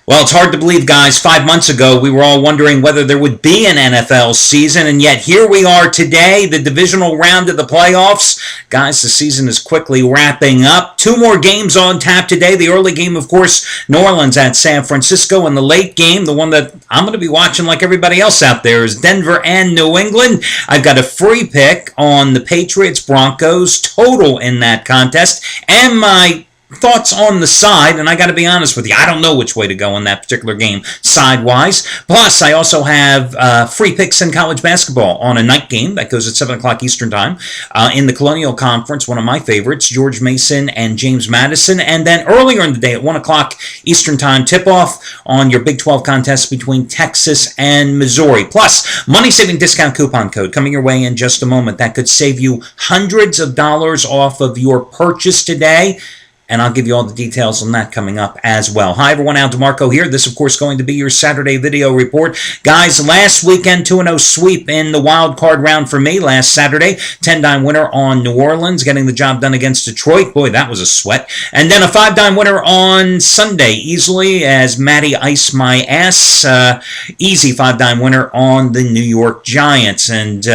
Well, it's hard to believe, guys. 5 months ago, we were all wondering whether there would be an NFL season, and yet here we are today, the divisional round of the playoffs. Guys, the season is quickly wrapping up. Two more games on tap today. The early game, of course, New Orleans at San Francisco, and the late game, the one that I'm going to be watching like everybody else out there, is Denver and New England. I've got a free pick on the Patriots Broncos total in that contest, and my thoughts on the side, and I got to be honest with you, I don't know which way to go in that particular game side-wise. Plus, I also have free picks in college basketball on a night game that goes at 7 o'clock Eastern Time in the Colonial Conference, one of my favorites, George Mason and James Madison. And then earlier in the day at 1 o'clock Eastern Time, tip-off on your Big 12 contest between Texas and Missouri. Plus, money-saving discount coupon code coming your way in just a moment. That could save you hundreds of dollars off of your purchase today. And I'll give you all the details on that coming up as well. Hi, everyone. Al DeMarco here. This, of course, going to be your Saturday video report. Guys, last weekend, 2-0 sweep in the wild card round for me last Saturday. 10-dime winner on New Orleans, getting the job done against Detroit. Boy, that was a sweat. And then a 5-dime winner on Sunday, easily, as Matty iced my ass. Easy 5-dime winner on the New York Giants. And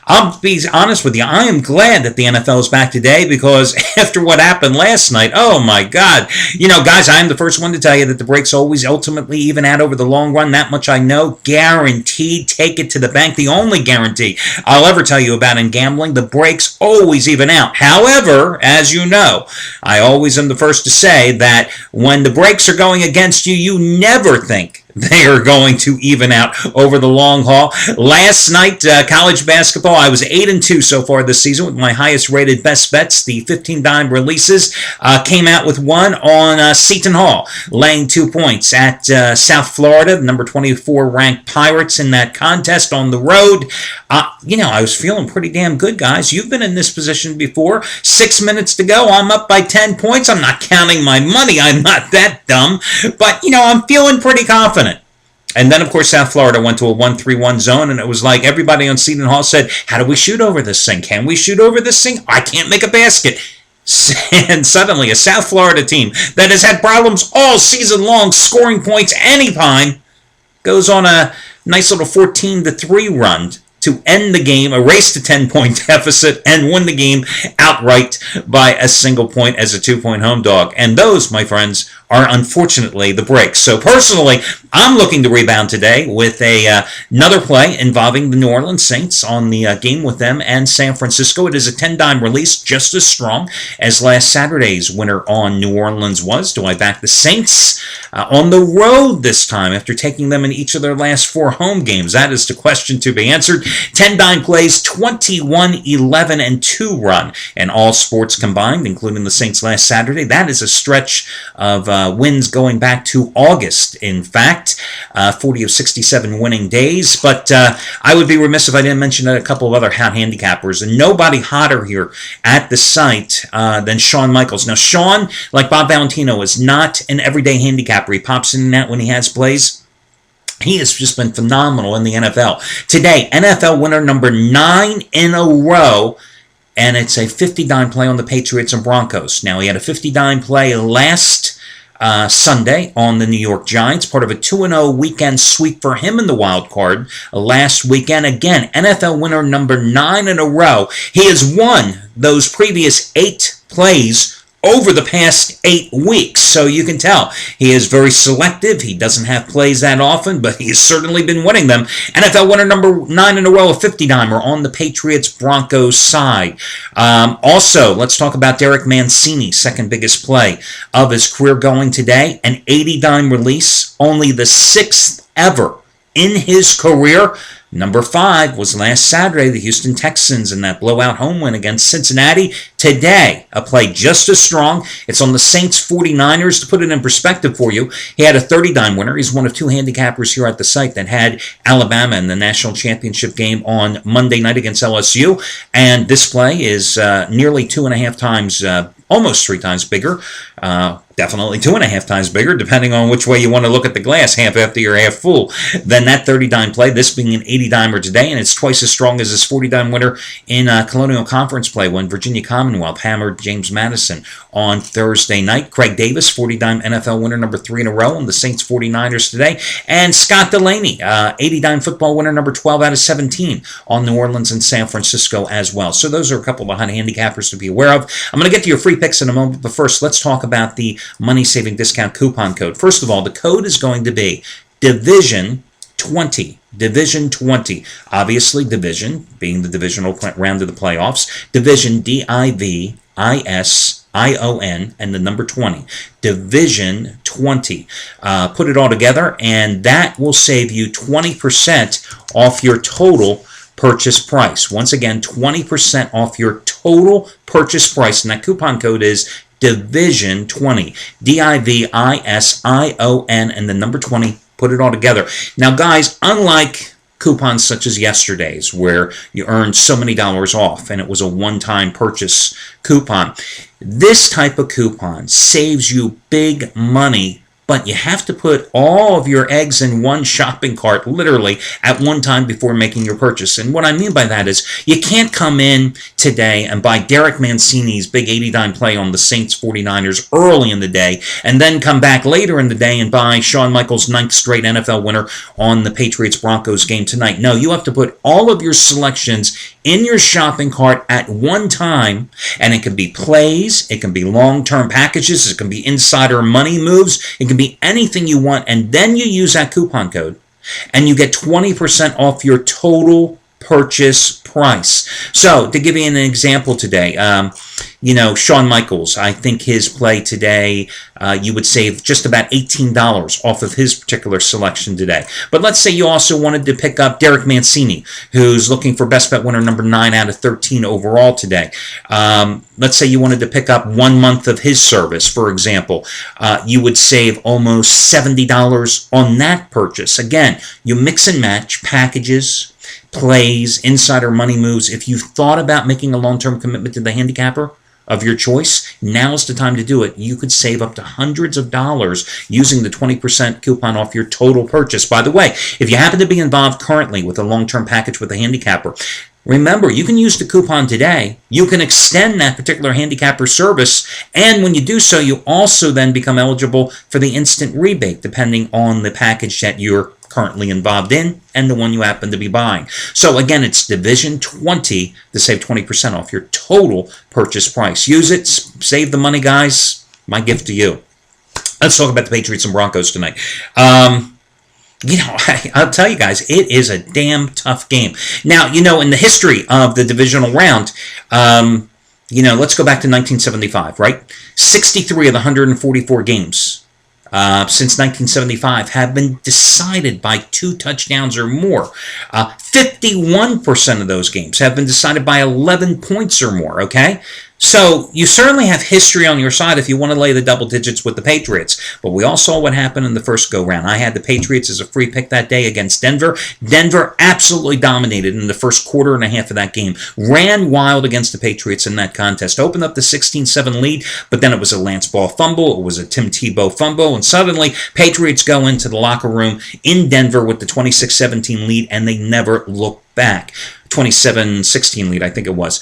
I'll be honest with you, I am glad that the NFL is back today, because after what happened last night, oh my God. You know, guys, I am the first one to tell you that the breaks always ultimately even out over the long run. That much I know. Guaranteed. Take it to the bank. The only guarantee I'll ever tell you about in gambling, the breaks always even out. However, as you know, I always am the first to say that when the breaks are going against you, you never think they are going to even out over the long haul. Last night, college basketball, I was 8-2 so far this season with my highest rated best bets. The 15-dime releases came out with one on Seton Hall, laying 2 points at South Florida, number 24 ranked Pirates in that contest on the road. I was feeling pretty damn good, guys. You've been in this position before. 6 minutes to go. I'm up by 10 points. I'm not counting my money. I'm not that dumb. But, I'm feeling pretty confident. And then, of course, South Florida went to a 1-3-1 zone, and it was like everybody on Seton Hall said, how do we shoot over this thing? Can we shoot over this thing? I can't make a basket. And suddenly, a South Florida team that has had problems all season long scoring points anytime goes on a nice little 14-3 run to end the game, erase the 10-point deficit, and win the game outright by a single point as a 2-point home dog. And those, my friends, are unfortunately the breaks. So personally, I'm looking to rebound today with another play involving the New Orleans Saints on the game with them and San Francisco. It is a 10-dime release, just as strong as last Saturday's winner on New Orleans was. Do I back the Saints on the road this time after taking them in each of their last 4 home games? That is the question to be answered. 10-dime plays, 21-11-2 run in all sports combined, including the Saints last Saturday. That is a stretch of wins going back to August, in fact. 40 of 67 winning days. But I would be remiss if I didn't mention a couple of other hot handicappers. And nobody hotter here at the site than Shawn Michaels. Now, Shawn, like Bob Valentino, is not an everyday handicapper. He pops in and out when he has plays. He has just been phenomenal in the NFL. Today, NFL winner number 9 in a row, and it's a 50-dime play on the Patriots and Broncos. Now, he had a 50-dime play last Sunday on the New York Giants, part of a 2-0 weekend sweep for him in the wild card last weekend. Again, NFL winner number 9 in a row. He has won those previous 8 plays over the past 8 weeks. So you can tell he is very selective. He doesn't have plays that often, but he's certainly been winning them. NFL winner number 9 in a row, a 50-dimer on the Patriots-Broncos side. Also, let's talk about Derek Mancini, second biggest play of his career going today. An 80-dime release, only the 6th ever in his career. Number 5 was last Saturday, the Houston Texans in that blowout home win against Cincinnati. Today, a play just as strong. It's on the Saints 49ers. To put it in perspective for you, he had a 30-dime winner. He's one of 2 handicappers here at the site that had Alabama in the national championship game on Monday night against LSU. And this play is nearly 2.5 times almost 3 times bigger. Definitely 2.5 times bigger, depending on which way you want to look at the glass, half empty or half full, than that 30-dime play, this being an 80-dimer today, and it's twice as strong as his 40-dime winner in Colonial Conference play when Virginia Commonwealth hammered James Madison on Thursday night. Craig Davis, 40-dime NFL winner number 3 in a row on the Saints 49ers today, and Scott Delaney, 80-dime football winner number 12 out of 17 on New Orleans and San Francisco as well. So those are a couple of hot handicappers to be aware of. I'm going to get to your free picks in a moment, but first let's talk about the money-saving discount coupon code. First of all, the code is going to be Division20. Division20. Obviously, Division being the divisional round of the playoffs. Division, Division, and the number 20. Division20. Put it all together, and that will save you 20% off your total purchase price. Once again, 20% off your total purchase price, and that coupon code is Division20. Division, and the number 20. Put it all together. Now, guys, unlike coupons such as yesterday's, where you earned so many dollars off and it was a one-time purchase coupon, this type of coupon saves you big money, but you have to put all of your eggs in one shopping cart, literally, at one time before making your purchase. And what I mean by that is you can't come in today and buy Derek Mancini's big 80-dime play on the Saints 49ers early in the day, and then come back later in the day and buy Shawn Michaels' 9th straight NFL winner on the Patriots Broncos game tonight. No, you have to put all of your selections in your shopping cart at one time, and it can be plays, it can be long-term packages, it can be insider money moves, it can be anything you want, and then you use that coupon code, and you get 20% off your total purchase price. So, to give you an example today, Shawn Michaels, I think his play today, you would save just about $18 off of his particular selection today. But let's say you also wanted to pick up Derek Mancini, who's looking for best bet winner number 9 out of 13 overall today. Let's say you wanted to pick up 1 month of his service, for example. You would save almost $70 on that purchase. Again, you mix and match packages, plays, insider money moves. If you've thought about making a long-term commitment to the handicapper of your choice, now's the time to do it. You could save up to hundreds of dollars using the 20% coupon off your total purchase. By the way, if you happen to be involved currently with a long-term package with a handicapper, remember, you can use the coupon today. You can extend that particular handicapper service, and when you do so, you also then become eligible for the instant rebate, depending on the package that you're currently involved in and the one you happen to be buying. So again, it's Division20 to save 20% off your total purchase price. Use it, save the money, guys. My gift to you. Let's talk about the Patriots and Broncos tonight. I'll tell you guys, it is a damn tough game. Now, in the history of the divisional round, let's go back to 1975, right? 63 of the 144 games since 1975 have been decided by 2 touchdowns or more. 51% of those games have been decided by 11 points or more, okay? So you certainly have history on your side if you want to lay the double digits with the Patriots. But we all saw what happened in the first go-round. I had the Patriots as a free pick that day against Denver. Denver absolutely dominated in the first quarter and a half of that game. Ran wild against the Patriots in that contest. Opened up the 16-7 lead, but then it was a Lance Ball fumble. It was a Tim Tebow fumble. And suddenly, Patriots go into the locker room in Denver with the 26-17 lead, and they never look back. 27-16 lead, I think it was.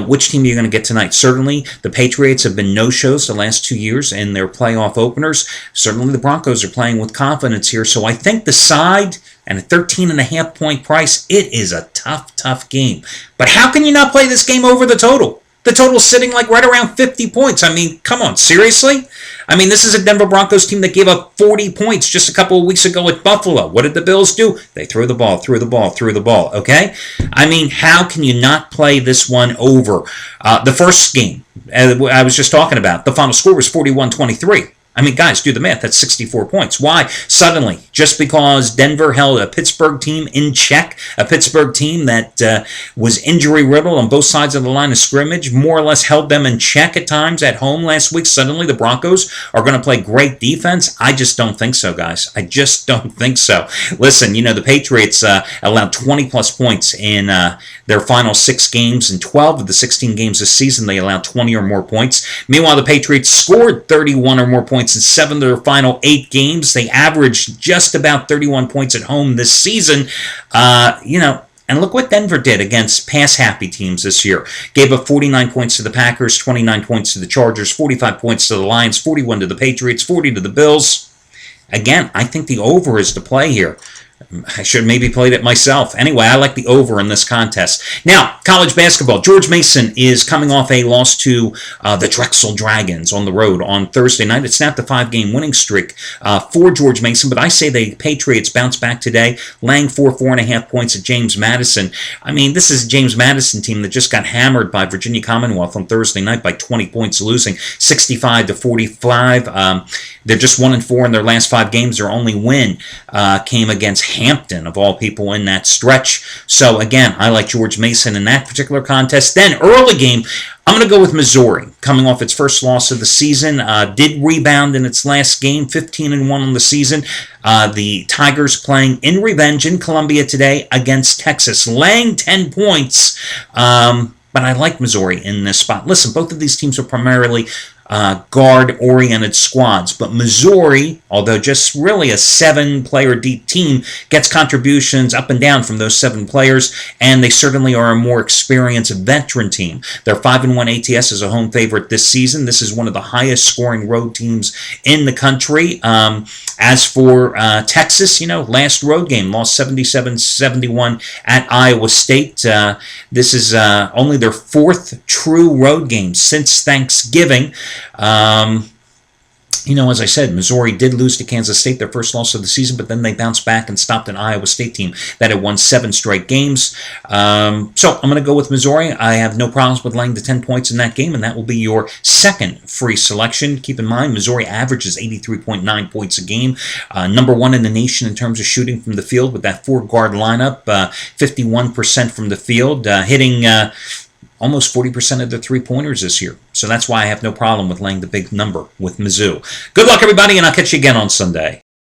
Which team are you going to get tonight? Certainly, the Patriots have been no-shows the last 2 years in their playoff openers. Certainly, the Broncos are playing with confidence here. So I think the side and a 13.5-point price, it is a tough, tough game. But how can you not play this game over the total? The total's sitting like right around 50 points. I mean, come on, seriously? I mean, this is a Denver Broncos team that gave up 40 points just a couple of weeks ago at Buffalo. What did the Bills do? They threw the ball, okay? I mean, how can you not play this one over? The first game, I was just talking about, the final score was 41-23. I mean, guys, do the math. That's 64 points. Why? Suddenly, just because Denver held a Pittsburgh team in check, a Pittsburgh team that was injury-riddled on both sides of the line of scrimmage, more or less held them in check at times at home last week, suddenly the Broncos are going to play great defense? I just don't think so, guys. I just don't think so. Listen, the Patriots allowed 20-plus points in their final 6 games. In 12 of the 16 games this season, they allowed 20 or more points. Meanwhile, the Patriots scored 31 or more points in 7 of their final 8 games. They averaged just about 31 points at home this season. And look what Denver did against pass-happy teams this year. Gave up 49 points to the Packers, 29 points to the Chargers, 45 points to the Lions, 41 to the Patriots, 40 to the Bills. Again, I think the over is the play here. I should maybe played it myself. Anyway, I like the over in this contest. Now, college basketball. George Mason is coming off a loss to the Drexel Dragons on the road on Thursday night. It snapped a 5-game winning streak for George Mason, but I say the Patriots bounce back today, laying 4.5 points at James Madison. I mean, this is a James Madison team that just got hammered by Virginia Commonwealth on Thursday night by 20 points, losing 65-45. They're just 1-4 in their last 5 games. Their only win came against Hampton, of all people, in that stretch. So, again, I like George Mason in that particular contest. Then, early game, I'm going to go with Missouri, coming off its first loss of the season. Did rebound in its last game, 15-1 on the season. The Tigers playing in revenge in Columbia today against Texas, laying 10 points. But I like Missouri in this spot. Listen, both of these teams are primarily guard-oriented squads. But Missouri, although just really a 7-player deep team, gets contributions up and down from those 7 players, and they certainly are a more experienced veteran team. Their 5-1 ATS is a home favorite this season. This is one of the highest-scoring road teams in the country. As for Texas, last road game, lost 77-71 at Iowa State. This is only their 4th true road game since Thanksgiving. As I said, Missouri did lose to Kansas State, their first loss of the season, but then they bounced back and stopped an Iowa State team that had won 7 straight games. So I'm going to go with Missouri. I have no problems with laying the 10 points in that game, and that will be your second free selection. Keep in mind, Missouri averages 83.9 points a game, number 1 in the nation in terms of shooting from the field with that 4-guard lineup, 51% from the field, hitting almost 40% of their 3-pointers this year. So that's why I have no problem with laying the big number with Mizzou. Good luck, everybody, and I'll catch you again on Sunday.